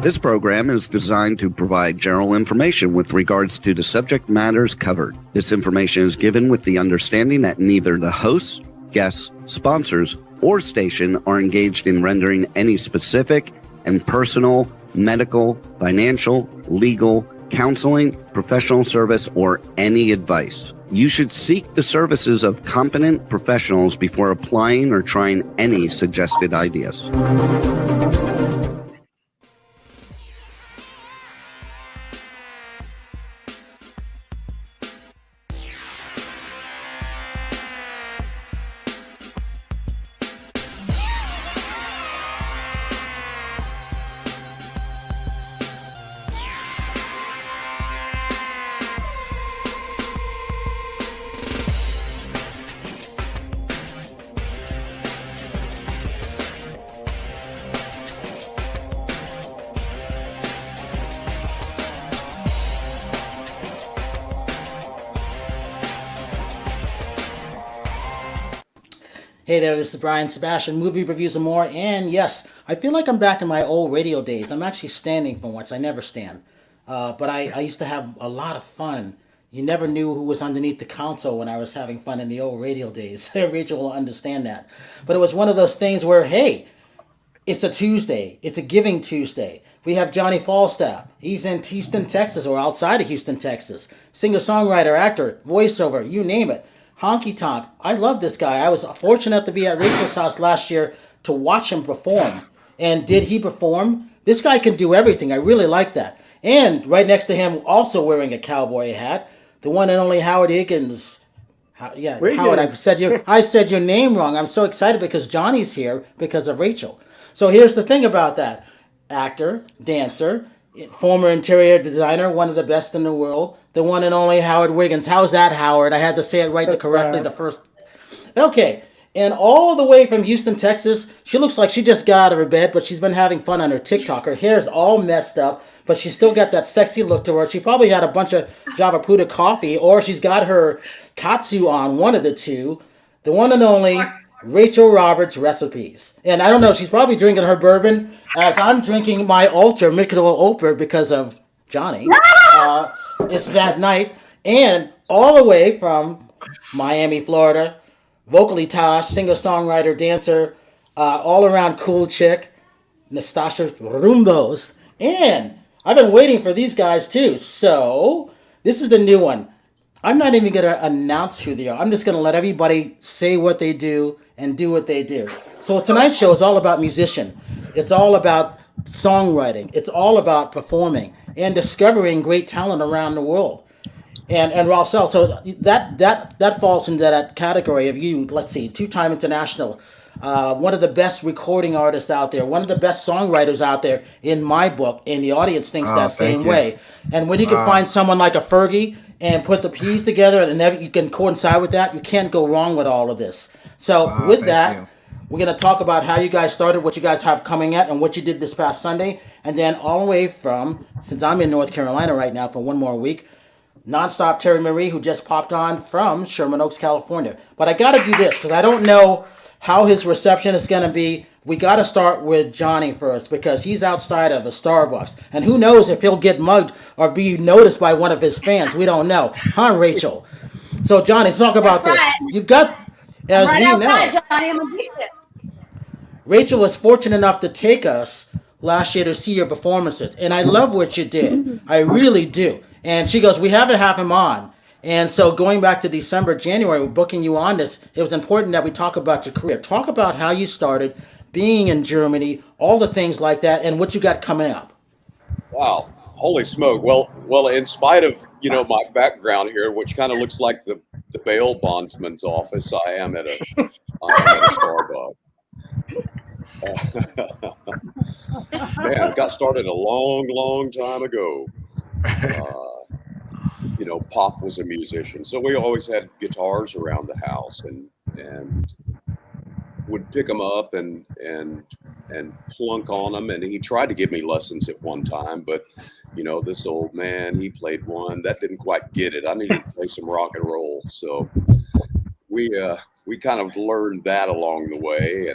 This program is designed to provide general information with regards to the subject matters covered. This information is given with the understanding that neither the hosts, guests, sponsors, or station are engaged in rendering any specific and personal, medical, financial, legal, counseling, professional service, or any advice. You should seek the services of competent professionals before applying or trying any suggested ideas. Hey there, this is Brian Sebastian, Movie Reviews and More, and yes, I feel like I'm back in my old radio days. I'm actually standing for once. I never stand. But I used to have a lot of fun. You never knew who was underneath the console when I was having fun in the old radio days. Rachel will understand that. But it was one of those things where, hey, it's a Tuesday. It's a Giving Tuesday. We have Johnny Falstaff. He's in Houston, Texas, or outside of Houston, Texas. Singer-songwriter, actor, voiceover, you name it. Honky tonk. I love this guy. I was fortunate to be at Rachel's house last year to watch him perform. And did he perform? This guy can do everything. I really like that. And right next to him, also wearing a cowboy hat, the one and only Howard Higgins. Howard, I said your name wrong. I'm so excited because Johnny's here because of Rachel. So here's the thing about that. Actor, dancer, former interior designer, one of the best in the world, the one and only Howard Wiggins. How's that, Howard? I had to say it correctly the first. Okay. And all the way from Houston, Texas, she looks like she just got out of her bed, but she's been having fun on her TikTok. Her hair's all messed up, but she's still got that sexy look to her. She probably had a bunch of Javaputa coffee, or she's got her katsu on, one of the two. The one and only Rachel Roberts Recipes. And I don't know, she's probably drinking her bourbon as I'm drinking my Ultra Michelob Ultra because of Johnny. It's that night. And all the way from Miami, Florida, vocally Tosh, singer-songwriter, dancer, all-around cool chick, Nastasha Rumbos. And I've been waiting for these guys too. So this is the new one. I'm not even going to announce who they are. I'm just going to let everybody say what they do and do what they do. So tonight's show is all about musician. It's all about songwriting. It's all about performing and discovering great talent around the world. And Rawcel, so that falls into that category of you, let's see, two-time international, one of the best recording artists out there, one of the best songwriters out there in my book, and the audience thinks that same way. And when you can find someone like a Fergie and put the P's together and you can coincide with that, you can't go wrong with all of this. So with that, we're going to talk about how you guys started, what you guys have coming at, and what you did this past Sunday. And then all the way from, since I'm in North Carolina right now for one more week, nonstop Terry Marie, who just popped on from Sherman Oaks, California. But I got to do this because I don't know how his reception is going to be. We got to start with Johnny first because he's outside of a Starbucks. And who knows if he'll get mugged or be noticed by one of his fans. We don't know. Huh, Rachel? So, Johnny, let's talk about this. You've got, as we know, Johnny, Rachel was fortunate enough to take us last year to see your performances. And I love what you did. I really do. And she goes, we haven't had him on. And so going back to December, January, we're booking you on this. It was important that we talk about your career. Talk about how you started being in Germany, all the things like that, and what you got coming up. Wow. Holy smoke. Well, in spite of, my background here, which kind of looks like the bail bondsman's office, I am at a Starbucks. Man, got started a long time ago. Pop was a musician, so we always had guitars around the house, and would pick them up and plunk on them. And he tried to give me lessons at one time, but this old man, he played one that didn't quite get it. I needed to play some rock and roll, so we kind of learned that along the way,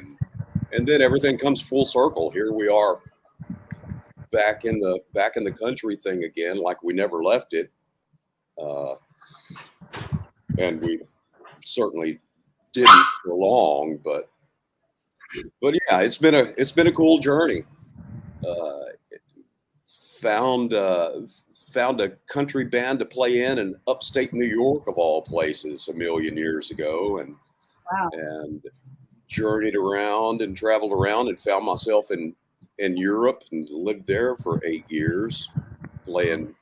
and then everything comes full circle. Here we are, back in the country thing again, like we never left it. And we certainly didn't for long, but yeah, it's been a cool journey. Found a country band to play in upstate New York, of all places, a million years ago, and journeyed around and traveled around and found myself in Europe and lived there for 8 years, playing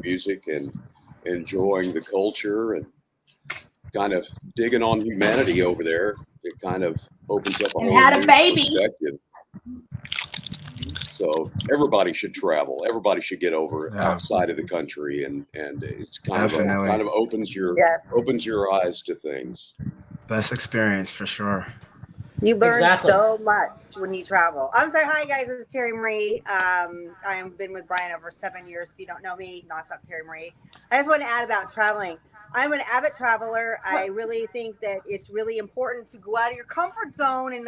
music and enjoying the culture and kind of digging on humanity over there. It kind of opens up a whole new perspective. So everybody should travel. Everybody should get over outside of the country, and it's kind of opens your eyes to things. Best experience for sure. You learn so much when you travel. I'm sorry. Hi, guys. This is Terry Marie. I've been with Brian over 7 years. If you don't know me, nonstop Terry Marie. I just want to add about traveling. I'm an avid traveler. I really think that it's really important to go out of your comfort zone and,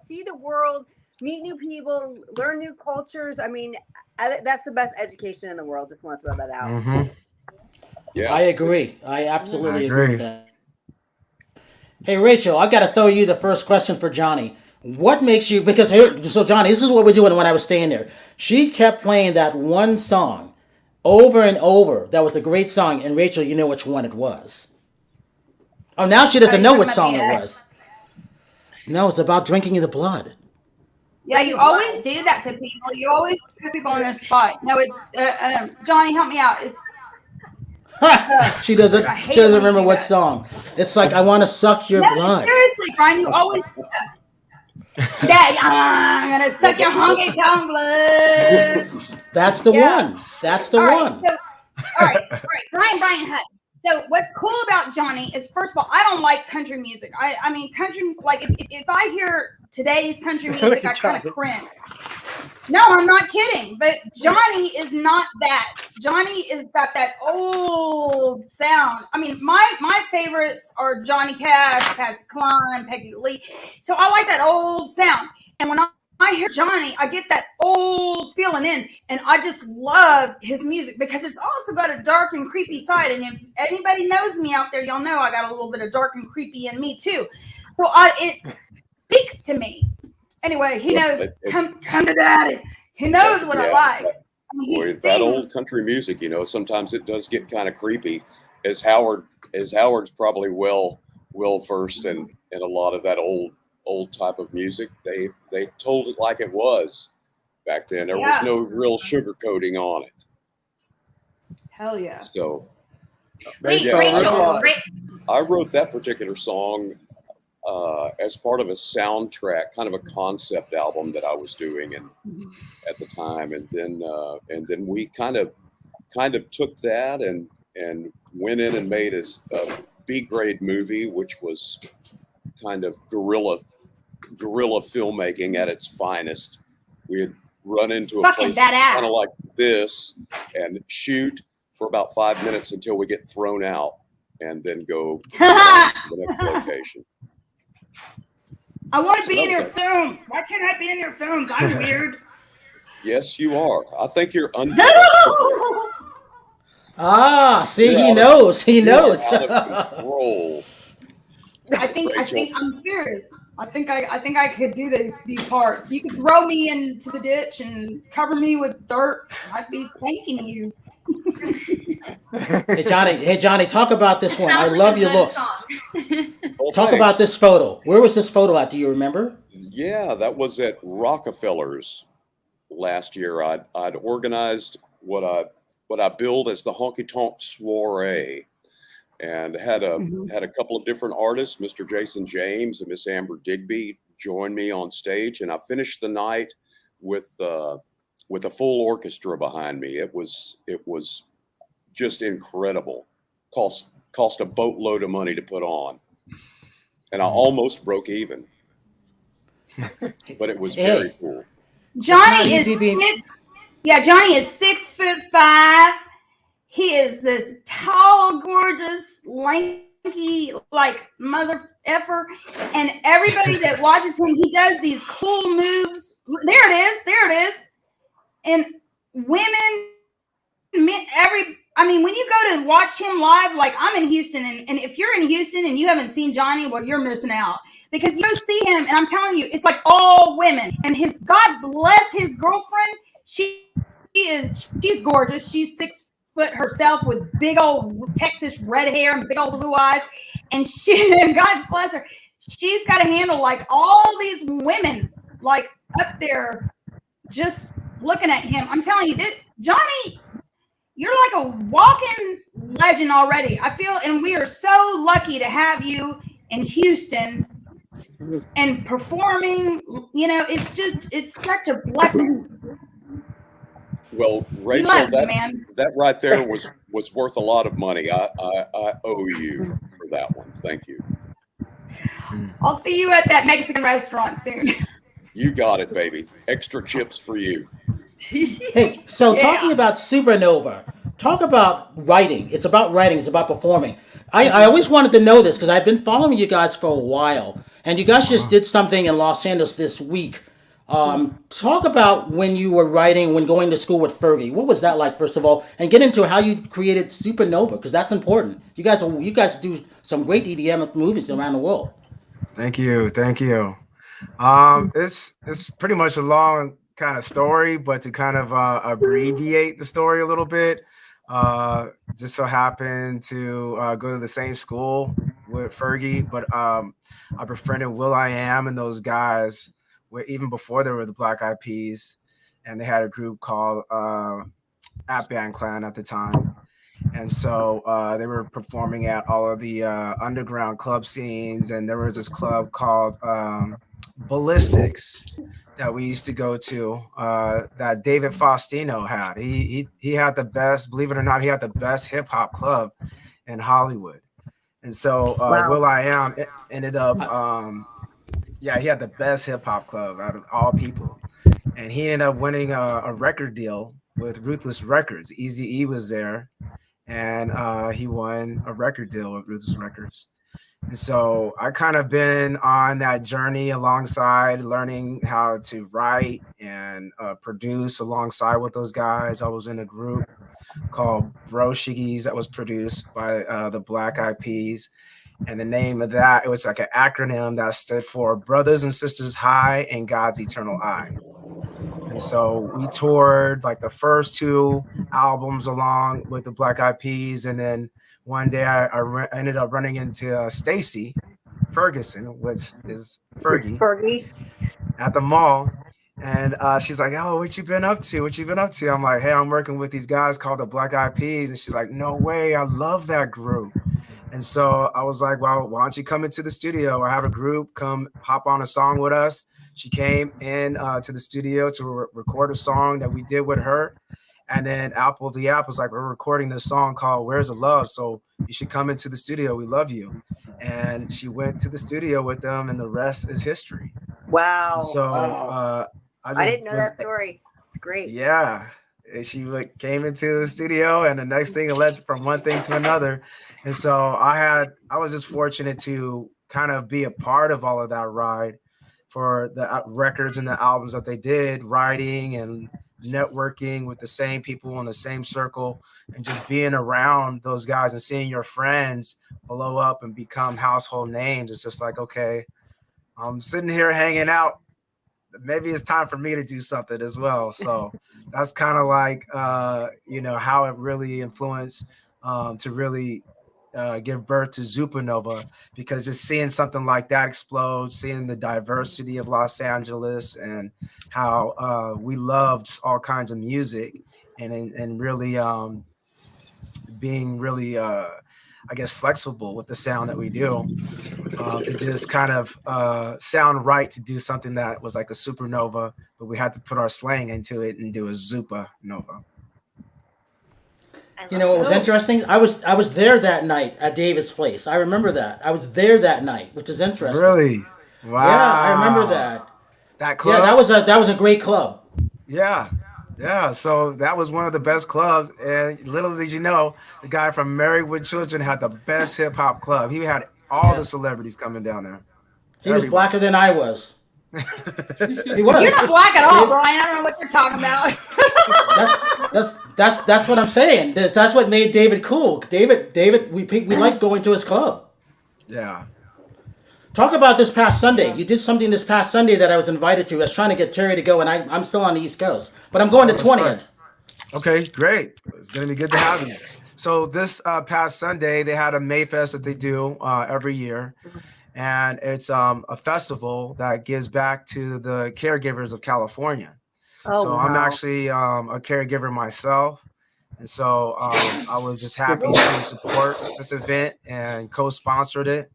see the world, meet new people, learn new cultures. I mean, that's the best education in the world. Just want to throw that out. Mm-hmm. Yeah, I agree. I absolutely agree with that. Hey, Rachel, I got to throw you the first question for Johnny. What makes you, so Johnny, this is what we're doing when I was staying there. She kept playing that one song over and over. That was a great song. And Rachel, you know which one it was. Oh, now she doesn't know what song it was. No, it's about drinking the blood. Yeah, you always do that to people. You always put people on their spot. No, it's, Johnny, help me out. It's, she doesn't remember what song. It's like, I want to suck your blood. Seriously, Brian, you always do that. Yeah, I'm going to suck your honky tongue blood. That's the one. That's the one. So, all right. Brian Hutt. So what's cool about Johnny is, first of all, I don't like country music. I mean, country, like if I hear today's country music, I kind of cringe. No, I'm not kidding. But Johnny is not that. Johnny is got that old sound. I mean, my favorites are Johnny Cash, Patsy Cline, Peggy Lee. So I like that old sound. And when I hear Johnny, I get that old feeling in, and I just love his music because it's also got a dark and creepy side. And if anybody knows me out there, y'all know I got a little bit of dark and creepy in me too. So it speaks to me. Anyway, he knows. Come to daddy. He knows what I like. I mean, that old country music, sometimes it does get kind of creepy. As Howard's probably well versed in a lot of that old type of music. They told it like it was back then. There was no real sugarcoating on it. Hell yeah. So Rachel. I wrote that particular song as part of a soundtrack, kind of a concept album that I was doing at the time, and then we kind of took that and went in and made a B-grade movie, which was kind of guerrilla filmmaking at its finest. We had run into a place kind of like this and shoot for about 5 minutes until we get thrown out, and then go to the next location. I want to be in your films. Why can't I be in your films? I'm weird. Yes, you are. I think you're under. See, he knows. He knows. Out of control. I think I'm serious. I think I could do these parts. You could throw me into the ditch and cover me with dirt. I'd be thanking you. Hey Johnny, talk about this one. I love your looks. Talk about this photo. Where was this photo at? Do you remember? Yeah, that was at Rockefeller's last year. I'd organized what I billed as the honky tonk soiree, and had a couple of different artists, Mr. Jason James and Miss Amber Digby, join me on stage, and I finished the night with a full orchestra behind me. It was just incredible. Cost a boatload of money to put on, and I almost broke even, but it was very cool. Johnny is 6'5". He is this tall, gorgeous, lanky, like mother effer, and everybody that watches him, he does these cool moves. There it is, and women, men, when you go to watch him live, like I'm in Houston, and if you're in Houston and you haven't seen Johnny, well, you're missing out, because you see him, and I'm telling you, it's like all women. And God bless his girlfriend. She's gorgeous. She's 6 foot herself with big old Texas red hair and big old blue eyes. And God bless her, she's got to handle like all these women like up there just looking at him. I'm telling you, Johnny, you're like a walking legend already. I feel, and we are so lucky to have you in Houston and performing. It's such a blessing. Well, Rachel, that right there was worth a lot of money. I owe you for that one. Thank you. I'll see you at that Mexican restaurant soon. You got it, baby. Extra chips for you. Hey, so talking about Supernova, talk about writing. It's about writing. It's about performing. I always wanted to know this because I've been following you guys for a while, and you guys just did something in Los Angeles this week. Talk about when you were writing, when going to school with Fergie. What was that like, first of all? And get into how you created Supernova, because that's important. You guys do some great EDM movies around the world. Thank you. It's pretty much a long kind of story, but to kind of abbreviate the story a little bit, just so happened to go to the same school with Fergie, but I befriended will.i.am and those guys even before they were the Black Eyed Peas, and they had a group called At Band Clan at the time. And so they were performing at all of the underground club scenes, and there was this club called Ballistics that we used to go to that David Faustino had. He had the best, believe it or not, he had the best hip hop club in Hollywood. And so will.i.am ended up he had the best hip hop club out of all people. And he ended up winning a record deal with Ruthless Records. Eazy-E was there, and he won a record deal with Ruthless Records. And so I kind of been on that journey alongside learning how to write and produce alongside with those guys. I was in a group called Bro Shiggies that was produced by the Black Eyed Peas. And the name of that, it was like an acronym that stood for Brothers and Sisters High and God's Eternal Eye. And so we toured like the first 2 albums along with the Black Eyed Peas. And then one day I ended up running into Stacy Ferguson, which is Fergie, at the mall. And she's like, "Oh, what you been up to? I'm like, "Hey, I'm working with these guys called the Black Eyed Peas." And she's like, "No way, I love that group." And so I was like, "Well, why don't you come into the studio? I have a group, come hop on a song with us." She came in to the studio to record a song that we did with her. And then Apple the App was like, "We're recording this song called Where's the Love? So you should come into the studio. We love you." And she went to the studio with them, and the rest is history. Wow. So I didn't know that story. It's great. Yeah. She came into the studio, and the next thing it led from one thing to another. And so I was just fortunate to kind of be a part of all of that ride for the records and the albums that they did, writing and networking with the same people in the same circle, and just being around those guys and seeing your friends blow up and become household names. It's just like, okay, I'm sitting here hanging out. Maybe it's time for me to do something as well. So that's kind of like, how it really influenced to really give birth to Zupanova, because just seeing something like that explode, seeing the diversity of Los Angeles and how we love just all kinds of music and really being really, I guess, flexible with the sound that we do. To just kind of sound right to do something that was like a supernova, but we had to put our slang into it and do a Zupanova. You know, it was interesting. I was there that night at David's place. I remember that. I was there that night, which is interesting. Really? Wow. Yeah, I remember that. That club? Yeah, that was a great club. Yeah. Yeah, so that was one of the best clubs, and little did you know, the guy from Married with Children had the best hip hop club. He had all the celebrities coming down there. He was blacker than I was. He was. You're not black at all, Brian. I don't know what you're talking about. That's what I'm saying. That's what made David cool. David, we like going to his club. Yeah. Talk about this past Sunday. You did something this past Sunday that I was invited to. I was trying to get Terry to go, and I'm still on the East Coast, but I'm going to 20th. Right. Okay, great. It's gonna be good to have you. So this past Sunday, they had a Mayfest that they do every year, and it's a festival that gives back to the caregivers of California. So I'm actually a caregiver myself, and so I was just happy to support this event and co-sponsored it.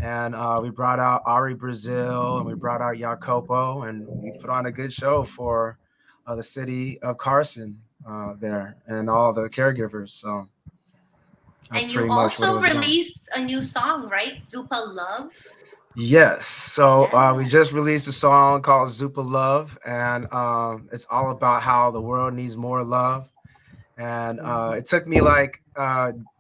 And we brought out Ari Brazil and we brought out Jacopo, and we put on a good show for the city of Carson there and all the caregivers. So, and you also released a new song, right? Zupa Love. Yes. So we just released a song called Zupa Love, and it's all about how the world needs more love. And it took me like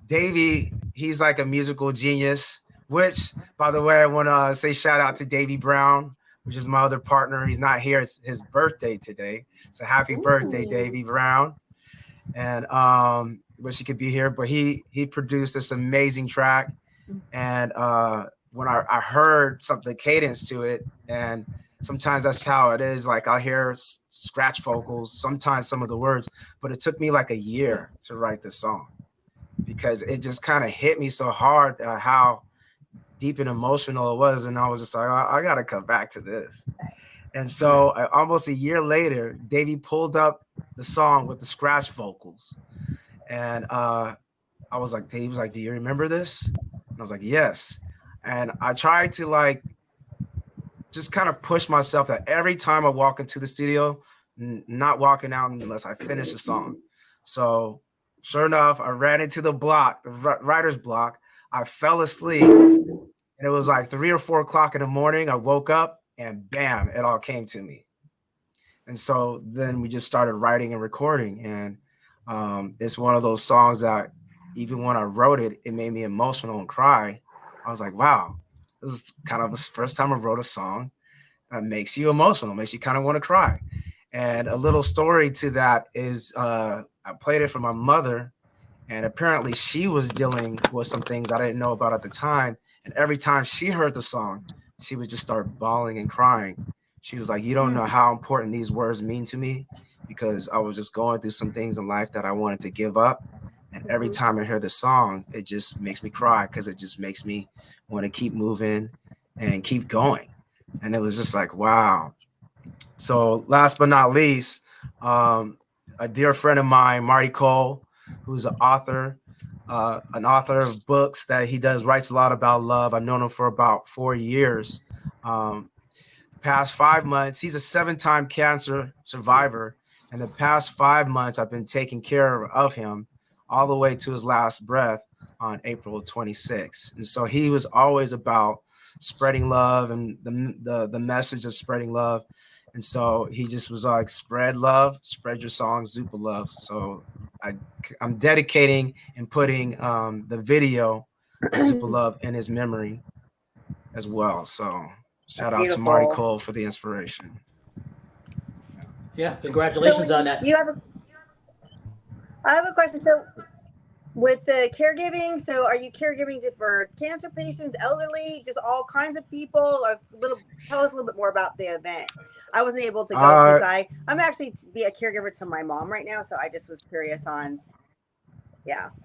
Davy. He's like a musical genius. Which, by the way, I want to say shout out to Davy Brown, which is my other partner. He's not here. It's his birthday today. So happy birthday, Davy Brown. And wish he could be here, but he produced this amazing track. And when I heard the cadence to it, and sometimes that's how it is. Like I hear scratch vocals, sometimes some of the words, but it took me like a year to write this song because it just kind of hit me so hard how deep and emotional it was. And I was just like, I got to come back to this. And so almost a year later, Davey pulled up the song with the scratch vocals. And I was like, he was like, do you remember this? And I was like, yes. And I tried to like, just kind of push myself that every time I walk into the studio, not walking out unless I finish the song. So sure enough, I ran into the block, the writer's block. I fell asleep, and it was like 3 or 4 o'clock in the morning. I woke up and bam, it all came to me. And so then we just started writing and recording. And it's one of those songs that even when I wrote it, it made me emotional and cry. I was like, wow, this is kind of the first time I wrote a song that makes you emotional, makes you kind of want to cry. And a little story to that is I played it for my mother. And apparently she was dealing with some things I didn't know about at the time. And every time she heard the song, she would just start bawling and crying. She was like, you don't know how important these words mean to me, because I was just going through some things in life that I wanted to give up. And every time I hear the song, it just makes me cry because it just makes me want to keep moving and keep going. And it was just like, wow. So last but not least, a dear friend of mine, Marty Cole, who's an author of books that he writes a lot about love. I've known him for about 4 years. Past 5 months, he's a 7-time cancer survivor. And the past 5 months, I've been taking care of him all the way to his last breath on April 26th. And so he was always about spreading love and the message of spreading love. And so he just was like, spread love, spread your songs, Zupa Love. So I'm dedicating and putting the video Zupa Love in his memory as well. So shout out to Marty Cole for the inspiration. Yeah, congratulations on that. I have a question. So with the caregiving, so are you caregiving for cancer patients, elderly, just all kinds of people? Or tell us a little bit more about the event. I wasn't able to go because I'm actually be a caregiver to my mom right now, so I just was curious on.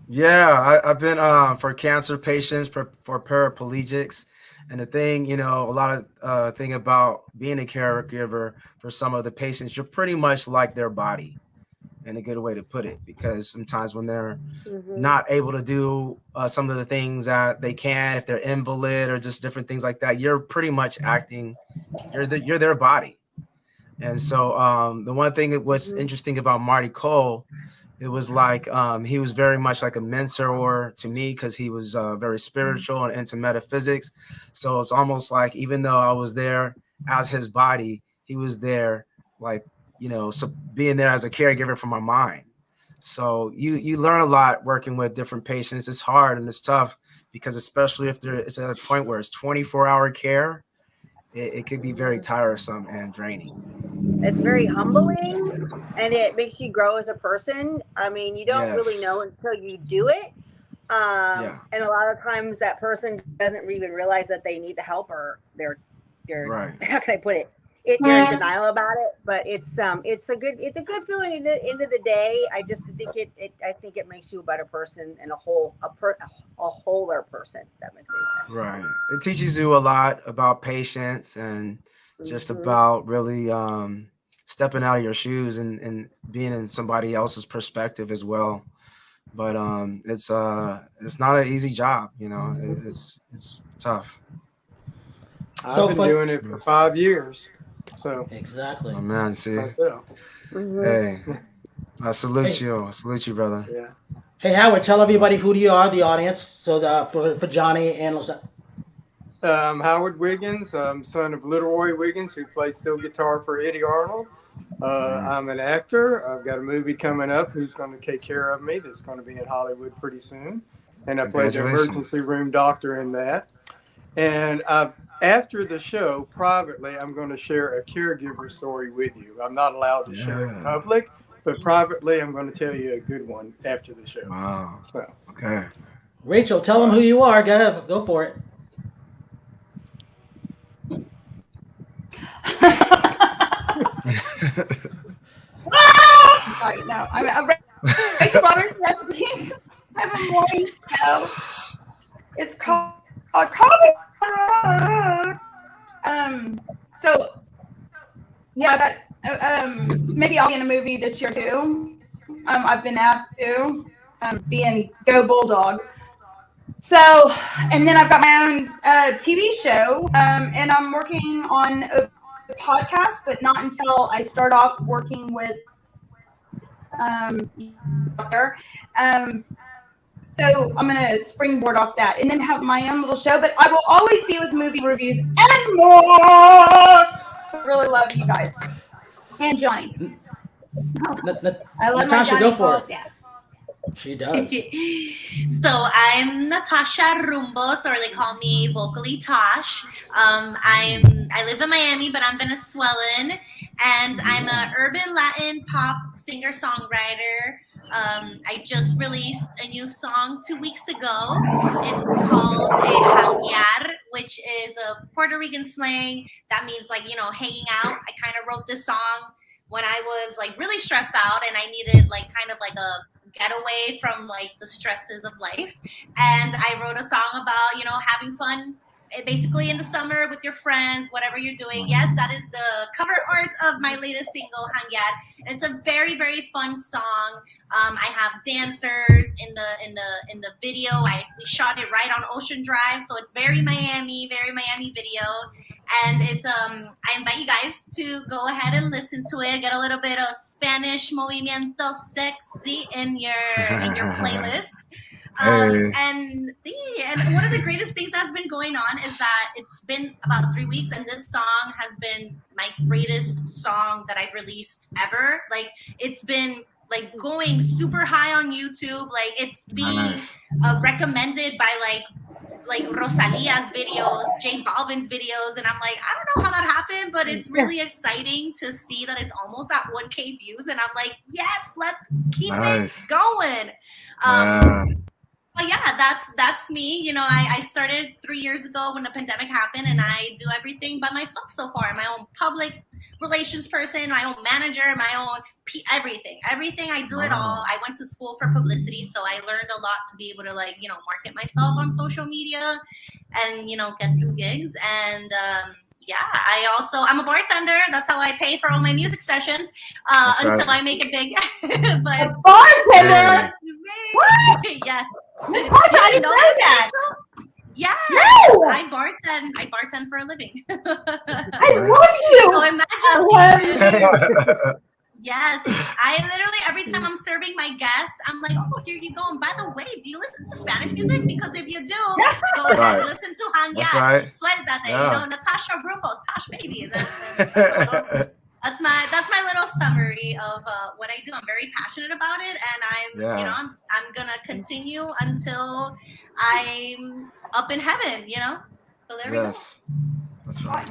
Yeah, I've been for cancer patients, for paraplegics. And the thing, a lot of thing about being a caregiver for some of the patients, you're pretty much like their body, in a good way to put it, because sometimes when they're not able to do some of the things that they can, if they're invalid or just different things like that, you're pretty much acting, you're their body. And so the one thing that was interesting about Marty Cole, it was like he was very much like a mentor to me because he was very spiritual and into metaphysics. So it's almost like even though I was there as his body, he was there like, so being there as a caregiver for my mind. So you learn a lot working with different patients. It's hard and it's tough because especially if it's at a point where it's 24-hour care, it could be very tiresome and draining. It's very humbling, and it makes you grow as a person. I mean, you don't really know until you do it. And a lot of times that person doesn't even realize that they need the help, or they're right. How can I put it? They're in denial about it, but it's a good feeling at the end of the day. I just think it makes you a better person and a wholer person. If that makes any sense. Right. It teaches you a lot about patience and just about really stepping out of your shoes and being in somebody else's perspective as well. But it's not an easy job, you know. It's tough. I've been doing it for 5 years. So exactly. Oh man, see. Hey, I salute you. I salute you, brother. Yeah. Hey Howard, tell everybody who you are, the audience, so for Johnny and Howard Wiggins. I'm son of Little Roy Wiggins, who plays steel guitar for Eddie Arnold. I'm an actor. I've got a movie coming up. Who's going to take care of me? That's going to be in Hollywood pretty soon. And I played the emergency room doctor in that. And after the show, privately, I'm going to share a caregiver story with you. I'm not allowed to share it in public, but privately, I'm going to tell you a good one after the show. Wow. So. Okay. Rachel, tell them who you are. Go for it. Sorry, no. I'm Rachel Brothers Recipes. I have a morning show. It's called Coffee. So yeah, maybe I'll be in a movie this year too. I've been asked to be in Go Bulldog. So, and then I've got my own TV show, and I'm working on a podcast, but not until I start off working with so I'm going to springboard off that and then have my own little show, but I will always be with Movie Reviews and More. I really love you guys. And Johnny. I love Natasha, my go for it. Yeah. She does. So I'm Natasha Rumbos, or they call me vocally Tosh. I live in Miami, but I'm Venezuelan, and I'm an urban Latin pop singer-songwriter. I just released a new song 2 weeks ago. It's called Hanguear, which is a Puerto Rican slang that means hanging out. I kind of wrote this song when I was really stressed out and I needed kind of a get away from the stresses of life. And I wrote a song about, having fun basically in the summer with your friends, whatever you're doing. Yes, that is the cover art of my latest single, Hanguear. And it's a very, very fun song. I have dancers in the video. We shot it right on Ocean Drive, so it's very Miami video. And it's I invite you guys to go ahead and listen to it. Get a little bit of Spanish movimiento sexy in your playlist. And one of the greatest things that's been going on is that it's been about 3 weeks, and this song has been my greatest song that I've released ever. It's been going super high on YouTube. It's being recommended by Rosalia's videos, J Balvin's videos, and I'm I don't know how that happened, but it's really exciting to see that it's almost at 1K views, and I'm yes, let's keep it going. But yeah, that's me. I started 3 years ago when the pandemic happened, and I do everything by myself so far. I'm my own public relations person, my own manager, my own everything. I do it all. I went to school for publicity, so I learned a lot to be able to market myself on social media and get some gigs. And I'm a bartender. That's how I pay for all my music sessions until I make it big. But a bartender. Yes. Gosh, I didn't know that. Yeah, no! I bartend for a living. I love you. So imagine. Yes, I literally every time I'm serving my guests, I'm oh, here you go. And by the way, do you listen to Spanish music? Because if you do, go ahead and listen to Hanguear. Suéltate, Natasha Rumbos, Tosh baby. That's my little summary of what I do. I'm very passionate about it, and I'm gonna continue until I'm up in heaven. So there we go. That's right.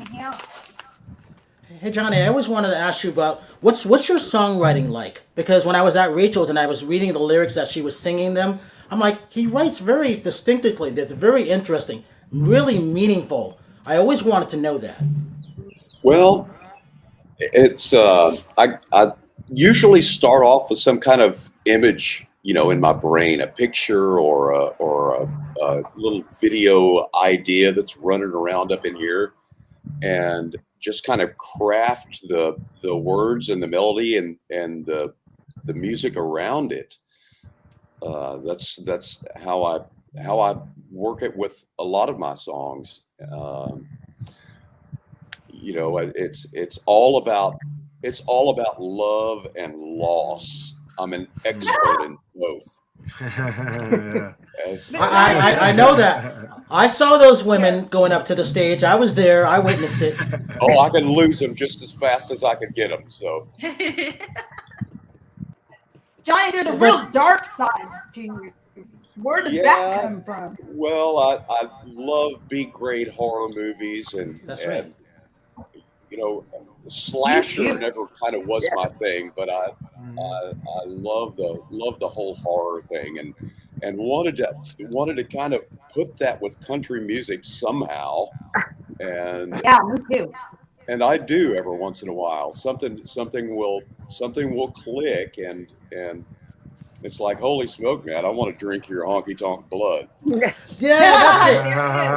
Hey Johnny, I always wanted to ask you about what's your songwriting like? Because when I was at Rachel's and I was reading the lyrics as she was singing them, I'm like, he writes very distinctively. That's very interesting, really meaningful. I always wanted to know that. Well, it's I usually start off with some kind of image, in my brain, a picture or a little video idea that's running around up in here, and just kind of craft the words and the melody and the music around it. That's how I work it with a lot of my songs. It's all about love and loss. I'm an expert in both. I know that. I saw those women going up to the stage. I was there. I witnessed it. Oh, I could lose them just as fast as I could get them. So, Johnny, there's a real dark side to you. Where does that come from? Well, I love B-grade horror movies, and that's right. Slasher never kind of was my thing, but I love the whole horror thing, and wanted to kind of put that with country music somehow. And yeah, me too. And I do every once in a while. Something will click, and it's like, holy smoke, man! I want to drink your honky tonk blood. Yeah, that's it.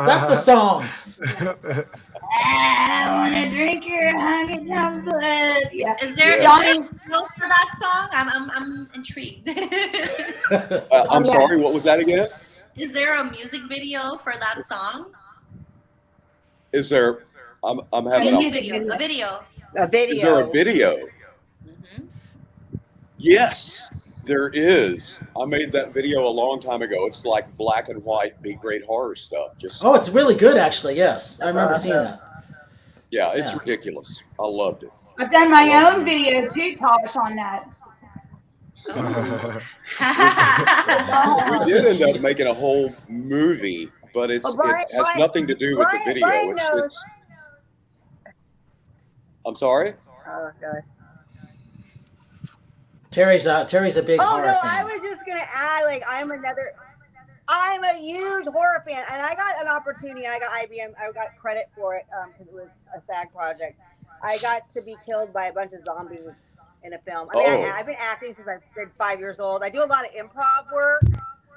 That's the song. I want to drink your honky tonk blood. Yeah. Is there Johnny for that song? I'm intrigued. I'm sorry. What was that again? Is there a music video for that song? Is there? I'm having a video. A video. Is there a video? Mm-hmm. Yes, there is. I made that video a long time ago. It's like black and white, B-grade horror stuff. Oh, it's really good, actually. Yes, I remember seeing that. Yeah, it's ridiculous. I loved it. I've done my own video too, Tosh, on that. We did end up making a whole movie, but it has nothing to do with the video. It's I'm sorry? Oh, God. Terry's a big horror fan. I was just going to add, I'm a huge horror fan, and I got an opportunity. I got credit for it because it was a SAG project. I got to be killed by a bunch of zombies in a film. I mean, I've been acting since I've been 5 years old. I do a lot of improv work.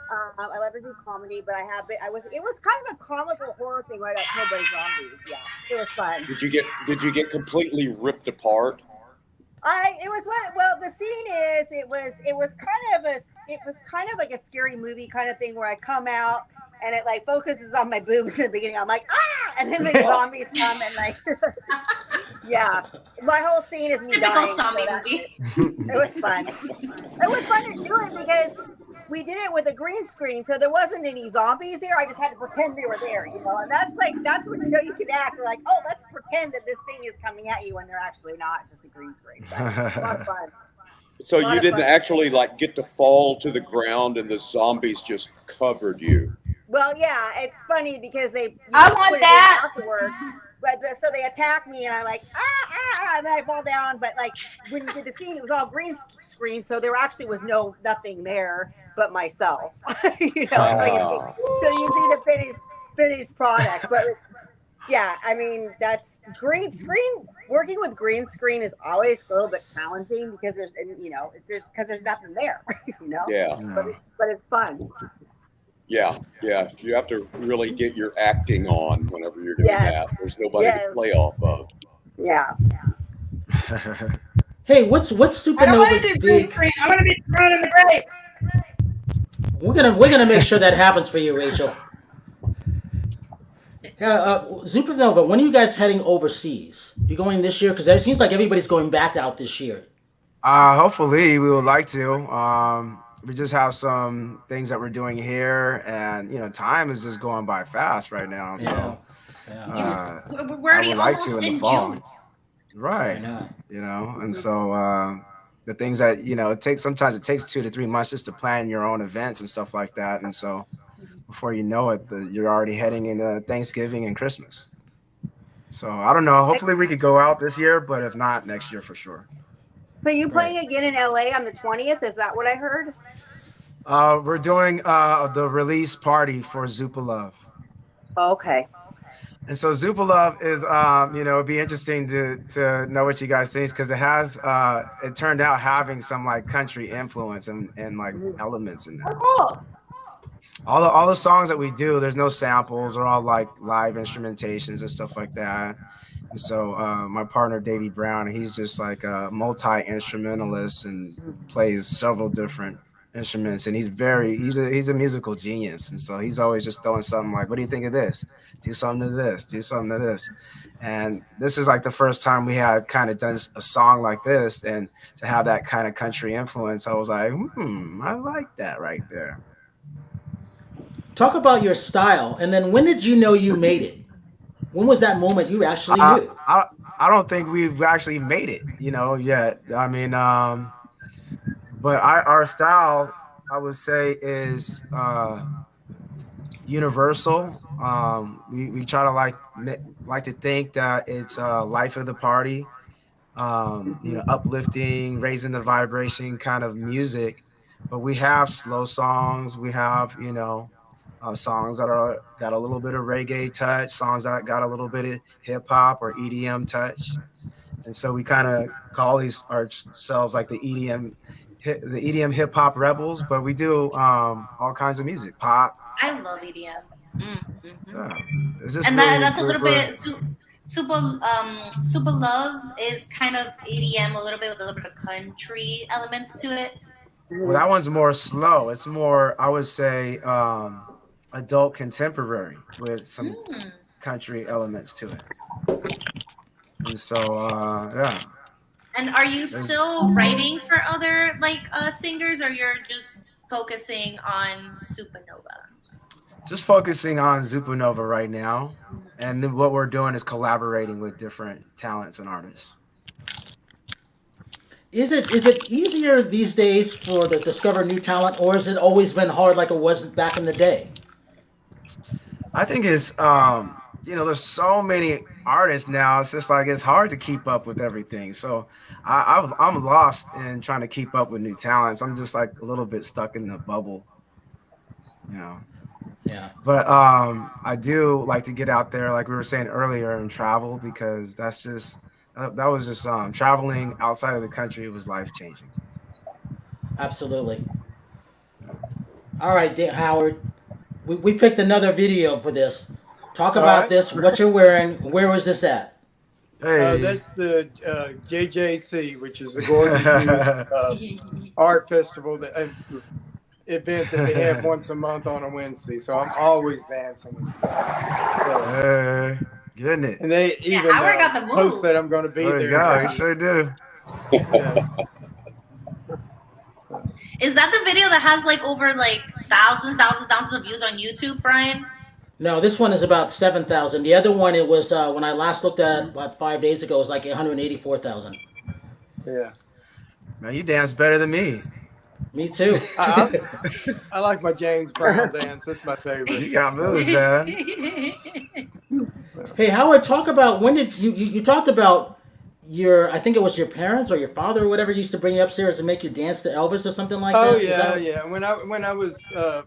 I love to do comedy, but it was kind of a comical horror thing where I got killed by zombies. Yeah, it was fun. Did you get completely ripped apart? The scene is it was kind of like a scary movie kind of thing where I come out and it like focuses on my boobs in the beginning. I'm like, ah, and then the zombies come and like, yeah, my whole scene is me dying. Zombie movie. It was fun. It was fun to do it because we did it with a green screen, so there wasn't any zombies there. I just had to pretend they were there, and that's when you know you can act. They're like, oh, let's pretend that this thing is coming at you when they're actually not, just a green screen. So, a lot of fun. So you didn't actually get to fall to the ground and the zombies just covered you. Well, yeah, it's funny because I want that. Afterwards. But so they attack me and I'm like, and then I fall down. But when you did the scene, it was all green screen, so there actually was nothing there but myself. So you see the finished product. But yeah, I mean that's green screen. Working with green screen is always a little bit challenging because there's nothing there. Yeah. But it's fun. Yeah. You have to really get your acting on whenever you're doing that. There's nobody to play off of. Yeah. Hey, what's Supanova's big? I want to be thrown in the grave. We're gonna make sure that happens for you, Rachel. Zupanova, when are you guys heading overseas? You going this year? Because it seems like everybody's going back out this year. Hopefully, we would like to. We just have some things that we're doing here, and time is just going by fast right now. So, we're already almost in fall. June. Right. And so the things that sometimes it takes 2 to 3 months just to plan your own events and stuff like that, and so before you know it, you're already heading into Thanksgiving and Christmas. So I don't know. Hopefully we could go out this year, but if not, next year for sure. So you playing again in LA on the 20th? Is that what I heard? We're doing the release party for Zupanova. Okay. And so Zupanova is, it'd be interesting to know what you guys think, because it has, it turned out having some like country influence and like elements in there. Oh, cool. All the songs that we do, there's no samples, are all like live instrumentations and stuff like that. And so my partner Davy Brown, he's just like a multi-instrumentalist and plays several different instruments, and he's a musical genius, and so he's always just throwing something like, what do you think of this? Do something to this, do something to this. And this is like the first time we had kind of done a song like this, and to have that kind of country influence, I was like, I like that right there. Talk about your style, and then when did you know you made it? When was that moment you actually knew? I don't think we've actually made it, yet. I mean, but our style, I would say, is universal. We try to like to think that it's life of the party, uplifting, raising the vibration kind of music. But we have slow songs. We have songs that got a little bit of reggae touch, songs that got a little bit of hip hop or EDM touch, and so we kind of call ourselves like the EDM hip hop rebels. But we do all kinds of music, pop. I love EDM. Mm-hmm. Yeah. And that's a little bit super love is kind of EDM a little bit with a little bit of country elements to it. Well, that one's more slow. It's more, I would say, adult contemporary with some country elements to it. And so, yeah. And are you still writing for other singers, or you're just focusing on Zupanova? Just focusing on Zupanova right now. And then what we're doing is collaborating with different talents and artists. Is it easier these days to discover new talent, or has it always been hard like it was back in the day? I think it's there's so many artists now. It's just like it's hard to keep up with everything. So I'm lost in trying to keep up with new talents. I'm just like a little bit stuck in the bubble, Yeah. But I do like to get out there, like we were saying earlier, and travel, because that's just. That was just traveling outside of the country was life-changing. Absolutely. All right, Howard. We picked another video for this. Talk about this, what you're wearing. Where was this at? Hey. That's the JJC, which is the Gordon Art Festival, event that they have once a month on a Wednesday. So I'm always dancing and stuff. So, getting it. And they even got the post that I'm going to be there. Yeah, you sure do. Yeah. Is that the video that has over thousands of views on YouTube, Brian? No, this one is about 7,000. The other one, it was when I last looked at it about 5 days ago, it was like 184,000. Yeah. Man, you dance better than me. Me too. I like my James Brown dance. That's my favorite. You got moves, man. Hey, Howard, talk about when did you talked about I think it was your parents or your father or whatever used to bring you upstairs and make you dance to Elvis or something like that? Oh yeah. When I was a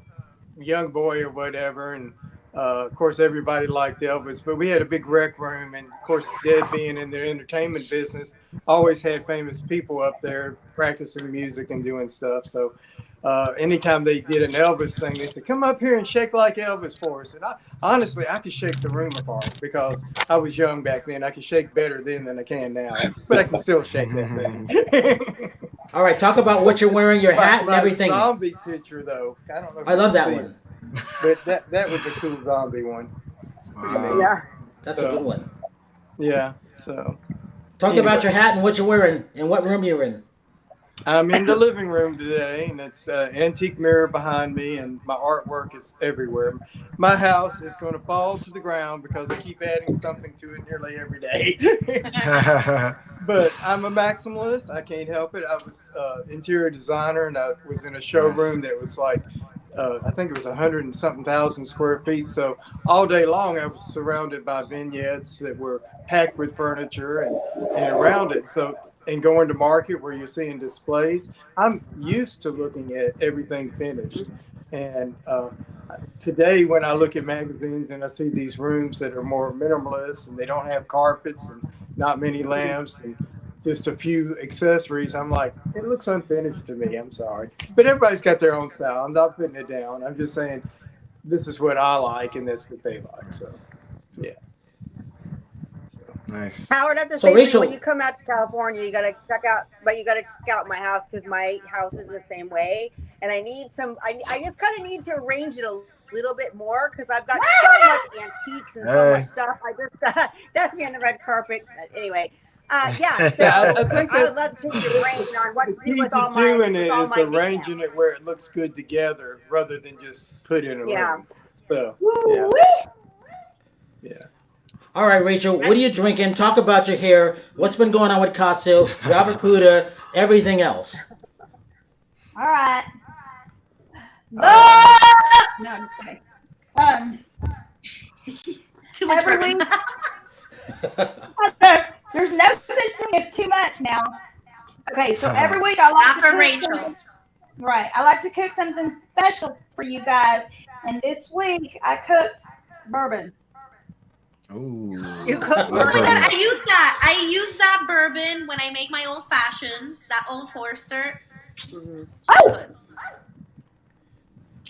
young boy or whatever, and of course everybody liked Elvis, but we had a big rec room, and of course Dad being in the entertainment business always had famous people up there practicing music and doing stuff. So anytime they did an Elvis thing, they said, "Come up here and shake like Elvis for us." And honestly, I could shake the room apart because I was young back then. I could shake better then than I can now, but I can still shake that thing. All right, talk about what you're wearing, your hat and everything. Zombie picture though, I don't know. I love that one. But that was a cool zombie one. Yeah, that's a good one. Yeah. So talk about your hat and what you're wearing and what room you're in. I'm in the living room today, and it's an antique mirror behind me, and my artwork is everywhere. My house is going to fall to the ground because I keep adding something to it nearly every day. But I'm a maximalist. I can't help it. I was an interior designer, and I was in a showroom that was like I think it was 100 and something thousand square feet. So all day long, I was surrounded by vignettes that were packed with furniture and around it. So, and going to market where you're seeing displays, I'm used to looking at everything finished. And today, when I look at magazines and I see these rooms that are more minimalist and they don't have carpets and not many lamps and just a few accessories, I'm like, it looks unfinished to me. I'm sorry. But everybody's got their own style. I'm not putting it down. I'm just saying this is what I like and that's what they like. So, yeah. Nice. Howard, I have to So say, Rachel, when you come out to California, you got to check out my house because my house is the same way. And I need I just kind of need to arrange it a little bit more because I've got so much antiques and so much stuff. I just, that's me on the red carpet. But anyway. Yeah, so I think I would love to pick your brain on what to do with all my doing it all is my arranging knickknacks. it where it looks good together rather than just put it in a room. So, yeah. all right, Rachel, what are you drinking? Talk about your hair. What's been going on with Katsu, Robert Puda, everything else. All right. No, I'm just kidding. Too much Every bourbon. week, there's no such thing as too much now. Okay, so every week I like Not to for cook Rachel. something- Right, I like to cook something special for you guys, and this week I cooked bourbon. Ooh. You cook Oh my bourbon? god, I use that bourbon when I make my old fashions, that old Forester. Oh!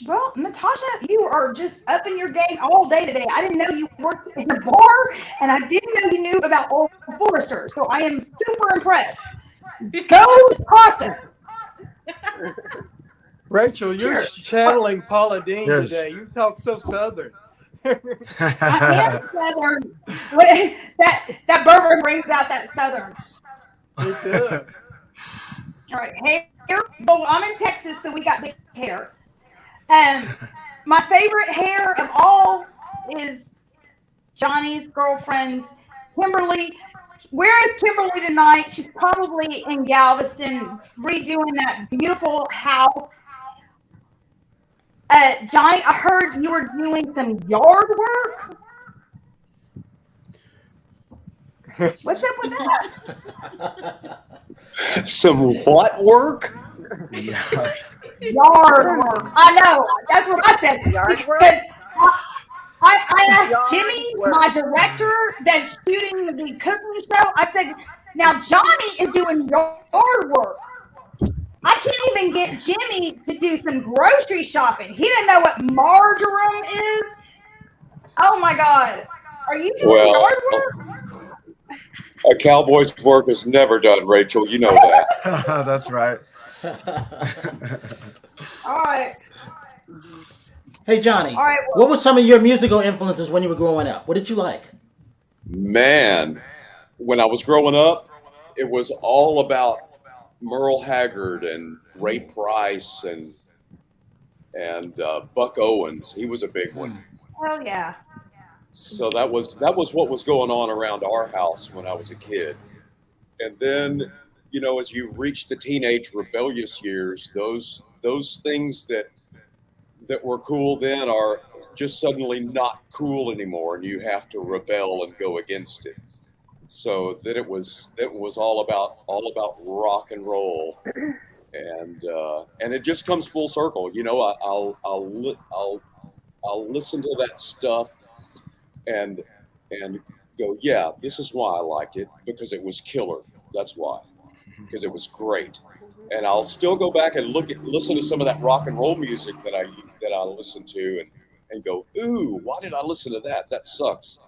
Well, Natasha, you are just up in your game all day today. I didn't know you worked in a bar, and I didn't know you knew about Old Forester, so I am super impressed. Go, Natasha! Rachel, you're channeling Paula Dean Yes. today. You talk so Southern. I am Southern. That bourbon brings out that Southern. It does. All right, hair. Well, I'm in Texas, so we got big hair. My favorite hair of all is Johnny's girlfriend, Kimberly. Where is Kimberly tonight? She's probably in Galveston redoing that beautiful house. Johnny, I heard you were doing some yard work. What's up with that? Some what work? Yeah. Yard work. I know. That's what I said. Yard work? Because I asked Yard Jimmy, work. my director that's shooting the cooking show, I said, now Johnny is doing yard work. I can't even get Jimmy to do some grocery shopping. He didn't know what marjoram is. Oh my God. Are you doing yard work? A cowboy's work is never done, Rachel. You know that. That's right. All right. Hey, Johnny, All right, well- what were some of your musical influences when you were growing up? What did you like? Man, when I was growing up, it was all about Merle Haggard and Ray Price and Buck Owens. He was a big one. Hell yeah. So that was what was going on around our house when I was a kid. And then, you know, as you reach the teenage rebellious years, those things that were cool then are just suddenly not cool anymore, and you have to rebel and go against it. So that it was all about rock and roll, and it just comes full circle. You know, I'll listen to that stuff and go, yeah, this is why I like it, because it was killer. That's why, because it was great. And I'll still go back and listen to some of that rock and roll music that I listen to and go, ooh, why did I listen to that? That sucks.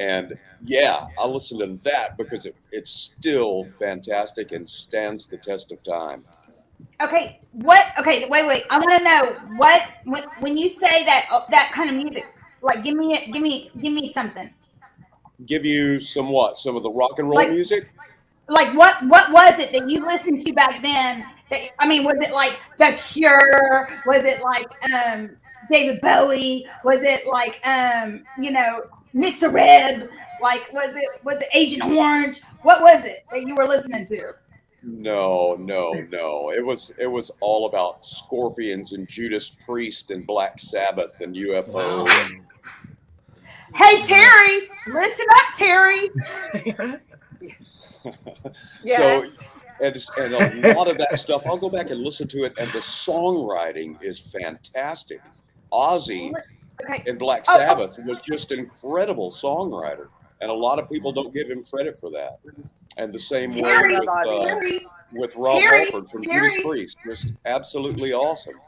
And yeah, I listen to that because it's still fantastic and stands the test of time. Okay, wait. I want to know when you say that kind of music, like give me something. Give you some what? Some of the rock and roll music? Like what was it that you listened to back then? Was it like The Cure? Was it like David Bowie? Was it like Nitsa Red? Like was it Agent Orange? What was it that you were listening to? No. It was all about scorpions and Judas Priest and Black Sabbath and UFO. Wow. Hey, Terry, listen up, Terry. So, and a lot of that stuff, I'll go back and listen to it, and the songwriting is fantastic. Ozzy in Black Sabbath was just an incredible songwriter, and a lot of people don't give him credit for that. And the same way with Rob Halford from Judas Priest, just absolutely awesome.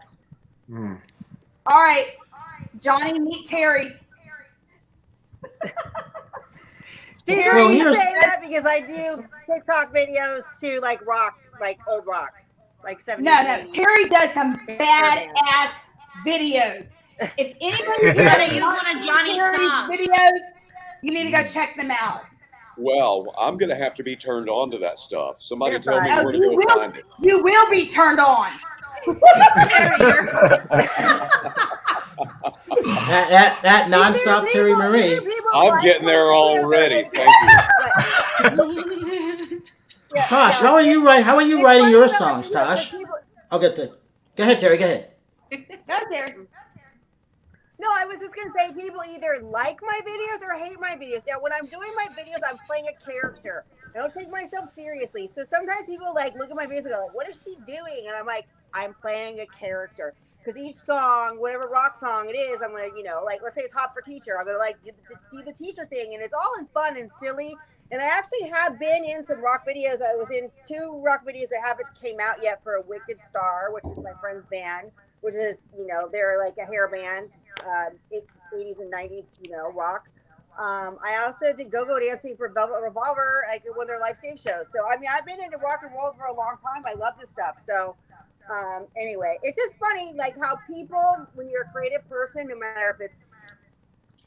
All right, Johnny, meet Terry. Do you say that because I do TikTok videos to like rock, like old rock, like 70s. No. Terry does some badass videos. If anybody gotta use one of Johnny's songs videos, you need to go check them out. Well, I'm going to have to be turned on to that stuff. Somebody tell me where to go find it. You will be turned on. That nonstop Terry Marie. I'm getting there already. Thank you. Tosh, how are you writing your songs, Tosh? I'll get the. Go ahead, Terry. Go ahead. Go, Terry. No, I was just gonna say people either like my videos or hate my videos. Now, when I'm doing my videos, I'm playing a character. I don't take myself seriously. So sometimes people like look at my videos and go, like, "What is she doing?" And I'm like, "I'm playing a character." Because each song, whatever rock song it is, I'm gonna, like let's say it's Hot for Teacher. I'm gonna like do the teacher thing, and it's all in fun and silly. And I actually have been in some rock videos. I was in 2 rock videos that haven't came out yet for a Wicked Star, which is my friend's band, which is they're like a hair band. 80s and 90s, rock. I also did go-go dancing for Velvet Revolver, like one of their live stage shows. So, I mean, I've been into rock and roll for a long time. I love this stuff. So, anyway, it's just funny, like how people, when you're a creative person, no matter if it's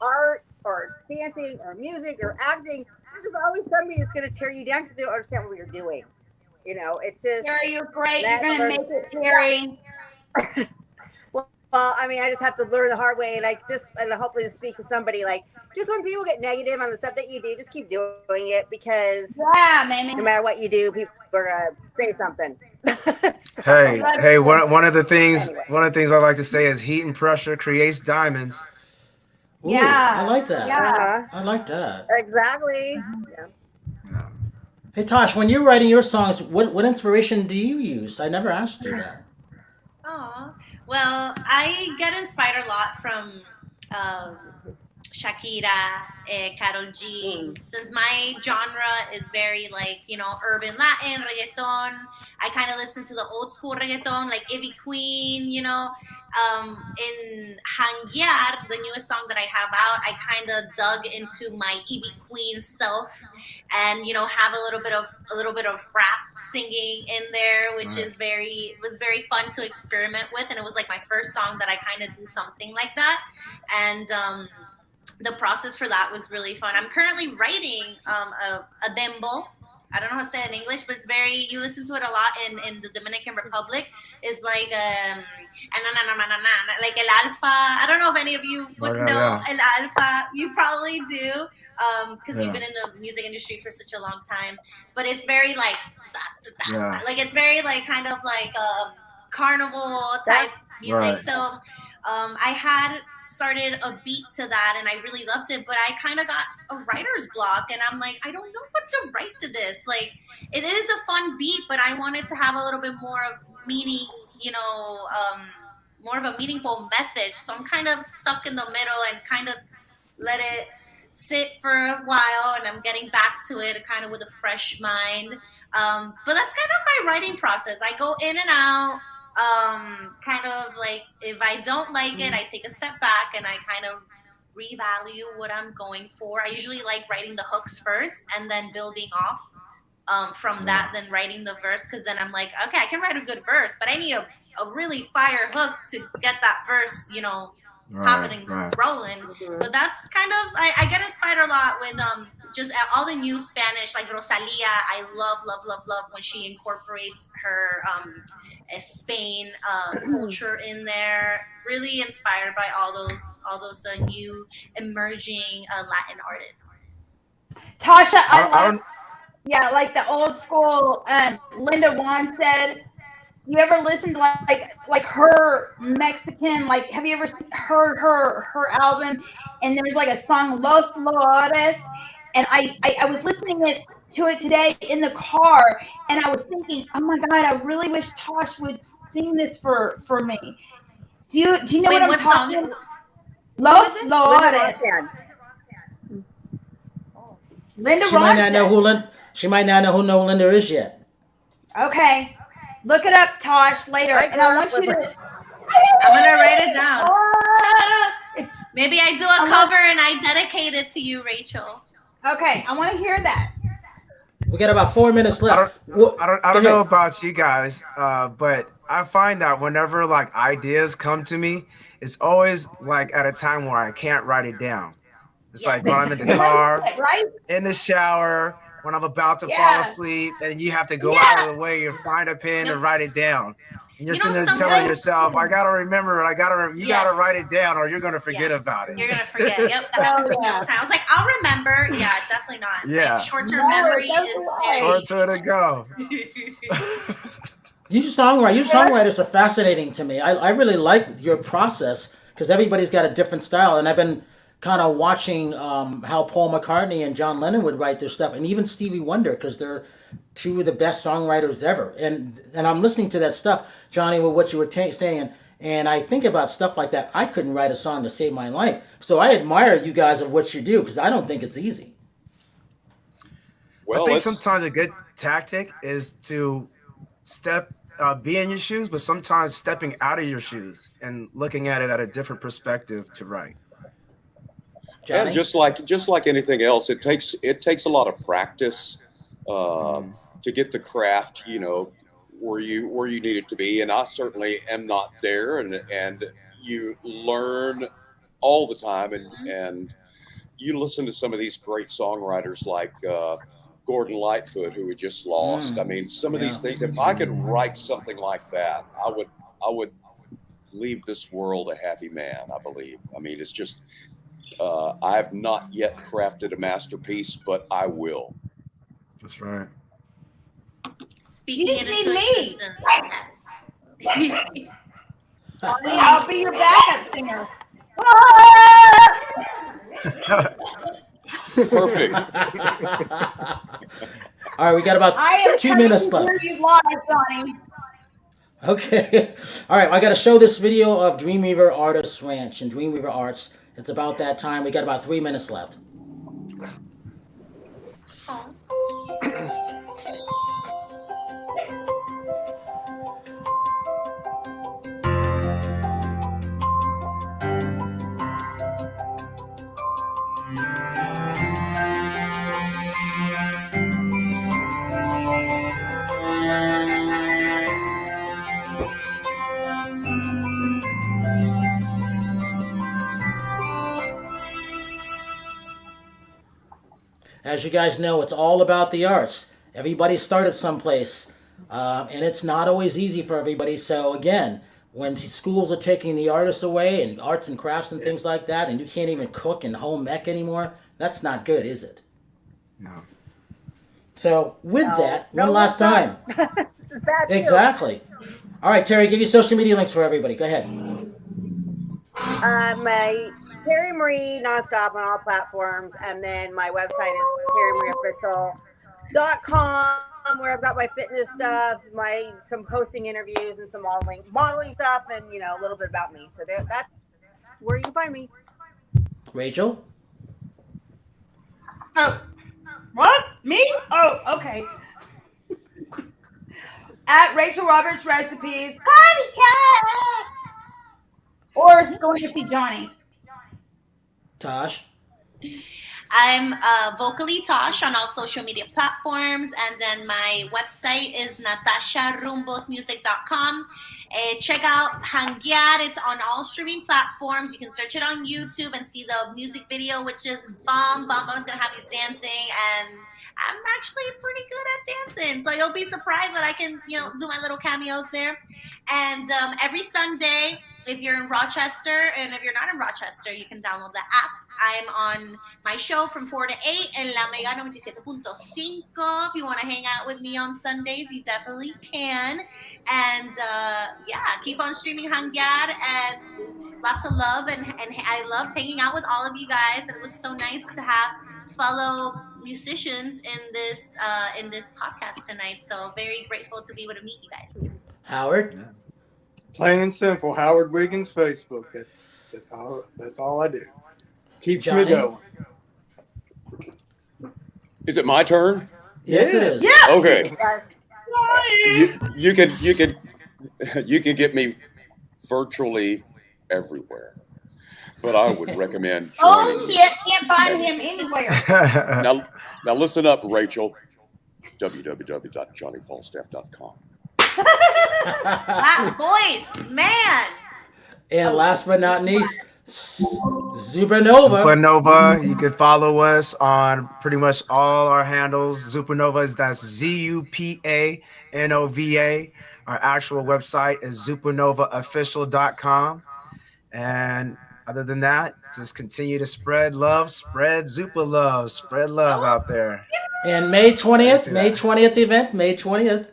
art or dancing or music or acting, there's just always somebody that's going to tear you down because they don't understand what you're doing. It's just... Terry, you're great. You're going to make it, Terry. Well, I mean, I just have to learn the hard way, and hopefully this speaks to somebody. Like, just when people get negative on the stuff that you do, just keep doing it because no matter what you do, people are gonna say something. Hey, one of the things I like to say is heat and pressure creates diamonds. Ooh, I like that. Yeah. I like that. Exactly. Yeah. Hey, Tosh, when you're writing your songs, what inspiration do you use? I never asked you that. Aw. Well, I get inspired a lot from Shakira, Karol G. Since my genre is very urban Latin, reggaeton, I kind of listen to the old school reggaeton, like Ivy Queen, in Hanguear, the newest song that I have out, I kind of dug into my Ivy Queen self and, have a little bit of rap singing in there, which was very fun to experiment with. And it was like my first song that I kind of do something like that. And, the process for that was really fun. I'm currently writing a dembo. I don't know how to say it in English, but it's you listen to it a lot in the Dominican Republic. It's like like El Alfa. I don't know if any of you would know El Alfa. You probably do, because you've been in the music industry for such a long time. But it's very like it's very kind of like carnival type music. Right. So I had started a beat to that and I really loved it, but I kind of got a writer's block and I'm like, I don't know what to write to this. Like, it is a fun beat, but I wanted to have a little bit more of meaning, more of a meaningful message. So I'm kind of stuck in the middle and kind of let it sit for a while, and I'm getting back to it kind of with a fresh mind. But that's kind of my writing process. I go in and out. Kind of like if I don't like it, I take a step back and I kind of revalue what I'm going for. I usually like writing the hooks first and then building off from that, then writing the verse, because then I'm like, okay, I can write a good verse, but I need a really fire hook to get that verse, happening, rolling. But that's kind of, I get inspired a lot with just all the new Spanish, like Rosalia. I love when she incorporates her Spain culture in there. Really inspired by all those new emerging Latin artists. Tasha, Yeah, like the old school Linda Ronstadt. You ever listened to like her Mexican? Like, have you ever heard her album? And there's like a song Los Flores, and I was listening to it today in the car, and I was thinking, oh my God, I really wish Tosh would sing this for me. Do you know what I'm talking about? Los Flores. Linda Ronstadt. She might not know who Linda is yet. Okay. Look it up, Tosh, later. And I want you to... I'm going to write it down. It's Maybe I do a cover and I dedicate it to you, Rachel. Okay, I want to hear that. We got about 4 minutes left. I don't know about you guys, but I find that whenever like ideas come to me, it's always like at a time where I can't write it down. It's like when I'm in the car, right? In the shower, when I'm about to fall asleep, and you have to go out of the way and find a pen and write it down. And you're sitting there telling yourself, I gotta remember it. You gotta write it down, or you're gonna forget about it. You're gonna forget. Yep, that happens to me all the time. I was like, I'll remember. Yeah, definitely not. Yeah, like, short-term memory is short to go. You songwriters are fascinating to me. I really like your process because everybody's got a different style, and I've been kind of watching how Paul McCartney and John Lennon would write their stuff, and even Stevie Wonder, because they're two of the best songwriters ever. And I'm listening to that stuff, Johnny, with what you were saying, and I think about stuff like that. I couldn't write a song to save my life. So I admire you guys of what you do, because I don't think it's easy. Well, I think sometimes a good tactic is to be in your shoes, but sometimes stepping out of your shoes and looking at it at a different perspective to write. Johnny? And just like anything else, it takes a lot of practice to get the craft, where you need it to be. And I certainly am not there. And you learn all the time, and you listen to some of these great songwriters like Gordon Lightfoot, who we just lost. I mean, some of these things. If I could write something like that, I would leave this world a happy man. I believe. I mean, it's just. I have not yet crafted a masterpiece, but I will. That's right. Speaking you just need me. I'll be your backup singer. Perfect. All right, we got about 2 minutes left. You live, Johnny. Okay. All right, I got to show this video of Dreamweaver Artists Ranch and Dreamweaver Arts. It's about that time. We got about 3 minutes left. As you guys know, it's all about the arts. Everybody started someplace, and it's not always easy for everybody. So again, when schools are taking the artists away and arts and crafts and things like that, and you can't even cook and home ec anymore, that's not good, is it? No. So with that, one last time. Exactly. All right, Terry, give your social media links for everybody. Go ahead. My Terry Marie nonstop on all platforms, and then my website is terrymarieofficial.com, where I've got my fitness stuff, some hosting interviews, and some modeling stuff, and a little bit about me. So that's where you can find me. Rachel. Oh, what? Me? Oh, okay. At Rachel Roberts Recipes. Copycat! Or going to see Johnny. Tosh. I'm vocally Tosh on all social media platforms, and then my website is natasharumbosmusic.com. Check out Hanguear. It's on all streaming platforms. You can search it on YouTube and see the music video, which is bomb. I was gonna have you dancing, and I'm actually pretty good at dancing, so you'll be surprised that I can, do my little cameos there. And every Sunday if you're in Rochester, and if you're not in Rochester, you can download the app. I'm on my show from 4 to 8 in La Mega 97.5. If you want to hang out with me on Sundays, you definitely can. And keep on streaming Hangyar, and lots of love. And I loved hanging out with all of you guys. And it was so nice to have fellow musicians in this podcast tonight. So very grateful to be able to meet you guys. Howard? Plain and simple, Howard Wiggins Facebook. That's all I do. Keeps me going. Is it my turn? Yes, it is. Yeah. Okay. You can get me virtually everywhere, but I would recommend. Oh shit! Can't find him anywhere. Now listen up, Rachel. www.johnnyfalstaff.com. That voice, man. And last but not least, Zupanova. Zupanova. You can follow us on pretty much all our handles. Zupanova, that's ZUPANOVA. Our actual website is ZupanovaOfficial.com. And other than that, just continue to spread love, spread Zupa love, spread love out there. And May 20th event, May 20th.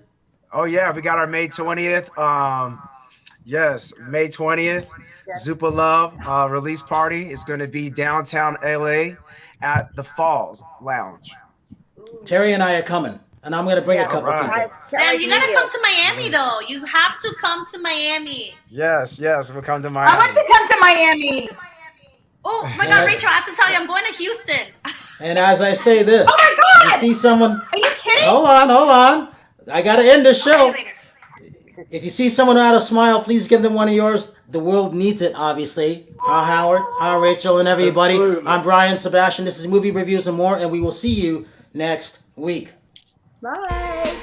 Oh, yeah, we got our May 20th. Yes, May 20th. Zupa Love release party is going to be downtown LA at the Falls Lounge. Terry and I are coming, and I'm going to bring a couple people. Damn, you got to come to Miami, though. You have to come to Miami. Yes, we'll come to Miami. I want to come to Miami. Oh, my God, Rachel, I have to tell you, I'm going to Houston. And as I say this, oh my God! you see someone. Are you kidding? Hold on. I got to end the show. If you see someone without a smile, please give them one of yours. The world needs it, obviously. Hi, Howard. Hi, Rachel, and everybody. Absolutely. I'm Brian Sebastian. This is Movie Reviews and More, and we will see you next week. Bye.